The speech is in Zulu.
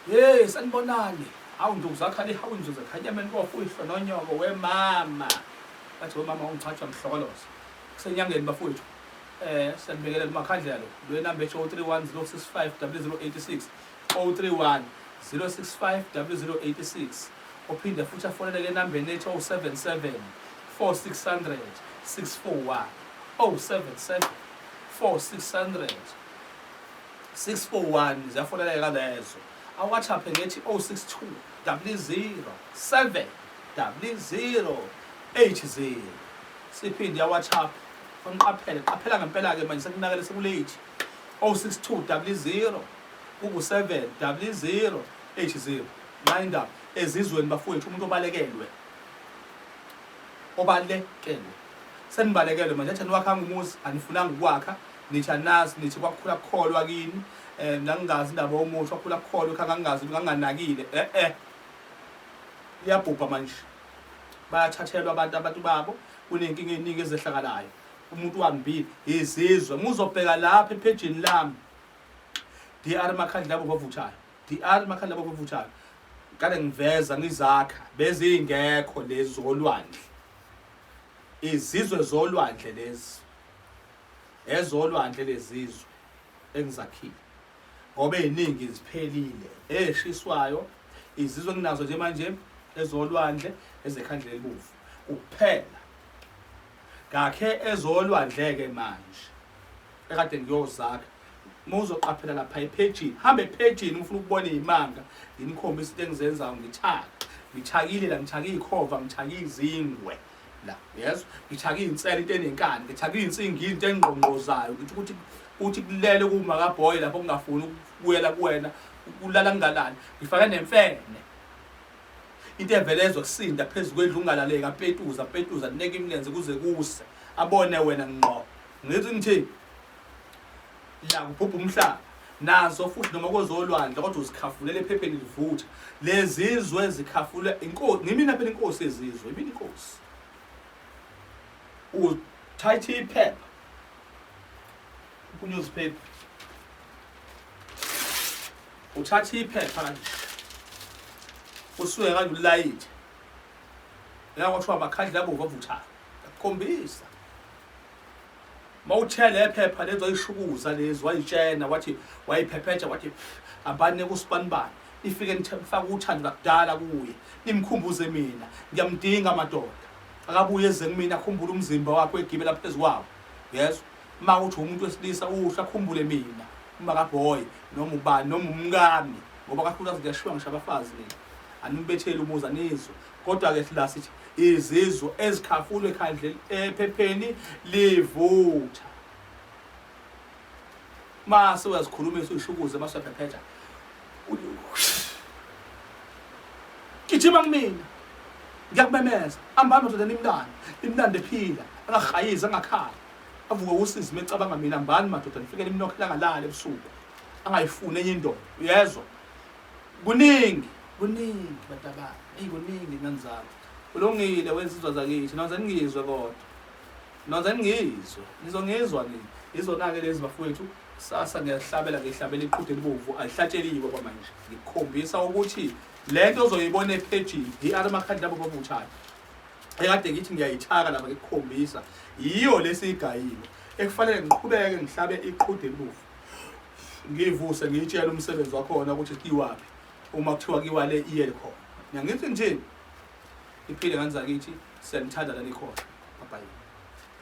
Hey sanibonani. Hawu nduku zakhali hawu nje zakhanyameni bofuyihlo nonyoko wemama. Bathi wemama ungiphathwa mhlokoloza. Kusenyangeni bafowethu. Sanibekela kumakhandlela lo. Lo number 031065 0086 031 065 0086. Uphinde futhi afonele ke nambeni ethi 077 4600 641 077 4600 641 ziyafoneleka lezo. WhatsApp ngethi 062 00 70080. Siphinde ya WhatsApp qaphela ngempela ke manje sekunakele sekulate 062 00 70080. Mind up ezizweni bafowethu umuntu obalekelwe senibalekelwe manje athi niwakhanga umuzi anifunanga ukwakha nithi anazi nithi kwakhula kukholwa kini nangingazi indaba yomuthi wakhula kukholwa kangangazi nganganakile iyabhubha manje bayathathelwa abantu babo kunenkinga eningi ezehlakalayo umuntu wambili izizwe muzobheka lapha epagini lami DR Makhandla bovuthayo DR Makhandla bovuthayo kade ngiveza ngizakha bezingekho lezi zolwandle izizwe zolwandle lezi ezolwandle lezizwe engizakhile ngoba eziningi ziphelile eshiswayo izizwe nginazo nje manje ezolwandle ezekhandla elibovu kuphela ngakhe ezolwandle ke manje ekade ngiyozakha muzoqaphela lapha epagini hambe epagini ufuna ukubona izimanga ngikhombisa into engizenzayo ngithakile la ngithaka ikhova ngithaka izingwe la yeso ngithaka insela into enenkani ngithaka insingi into engqongqozayo ngithi ukuthi kulele kuma kaBoy lapho kungafuni ukuyela kuwena ulala ngalala ngifaka nemfene into evelezwe kusinda phezulu kwendlu ungalaleka petuza neke imlenze kuze kuse abone wena ngqo ngithi ngithi la kubhubha umhlaba nazo futhi noma kozolwandle kodwa uzikhafulele ephepheni livutha lezizwe zikhafule inkosi ngimina phela inkosi yezizwe imini inkosi uthatha iphepha newspaper uthatha iphepha kanje usuke kanje ulayithe yakho amakhandla abo bavuthayo akukhombisa mawuthele iphepha lezo ayishukuza lezi wayitshena wathi wayiphephetha wathi abane kusibanibani ifike nifaka uthando lakudala kuye nimkhumbuze mina ngiyamdinga amadoda akabuye eze kumina akhumbule umzimba wakhe egibela phezulu kwawo yeso uma uthi umuntu wesilisa uhla akhumbule mina uma kaBoy noma ubani noma umngami ngoba kakhulu ngiyashiwa ngisho abafazi mina animbethele umuza nizwe kodwa ke la sithi izizwe ezikhafulwe ekhandle ephepheni livutha mase uyazikhulumisa uyishukuze masephephetha gijima kumina ngiyakubemeza ambami madoda nimlande ephila angahayiza angakhala avuke usizi mecabanga mina mbani madoda nifike nimnokhela ngalala ebusuku angayifuni enye indoda uyezwa kuningi batabana kuningi nanizalo ulungile wezizwa zakithi nonze ngizwe kodwa nonze ngizwe nizongizwa nini izonake lezi bafowethu sasa ngiyahlabela iqhude libovu ayihlatsheliwe kwamanje ngikukhombisa ukuthi lento ozoyibona epagini DR Makhandla bovuthayo ekade ngithi ngiyayithaka lapha ngikukhombisa yiyo lesigayile ekufanele ngiqhubeke ngihlabe iqhude libovu ngivuse ngitshela umsebenzi wakhona ukuthi kiwapi uma kuthiwa kiwale iyele khona ngiyathi ngithini iphile kanzakithi senithanda la likhona bye.